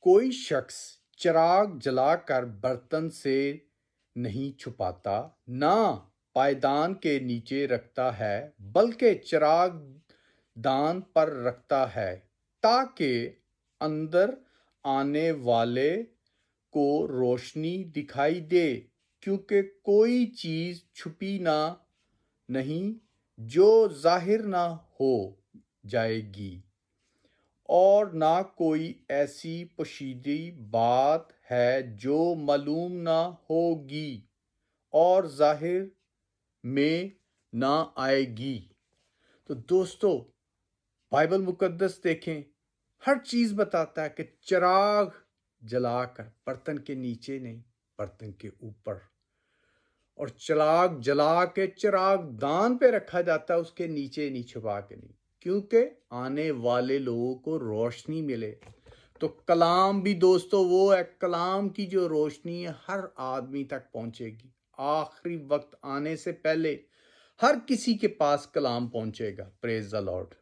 کوئی شخص چراغ جلا کر برتن سے نہیں چھپاتا، نہ پائیدان کے نیچے رکھتا ہے، بلکہ چراغ دان پر رکھتا ہے تاکہ اندر آنے والے کو روشنی دکھائی دے، کیونکہ کوئی چیز چھپی نہیں جو ظاہر نہ ہو جائے گی، اور نہ کوئی ایسی پوشیدہ بات ہے جو معلوم نہ ہوگی اور ظاہر میں نہ آئے گی۔ تو دوستو، بائبل مقدس دیکھیں، ہر چیز بتاتا ہے کہ چراغ جلا کر برتن کے نیچے نہیں، برتن کے اوپر، اور چراغ جلا کے چراغ دان پہ رکھا جاتا ہے، اس کے نیچے نہیں، چھپا کے نہیں، کیونکہ آنے والے لوگوں کو روشنی ملے۔ تو کلام بھی دوستو وہ ہے، کلام کی جو روشنی ہے ہر آدمی تک پہنچے گی۔ آخری وقت آنے سے پہلے ہر کسی کے پاس کلام پہنچے گا۔ پریز دی لارڈ۔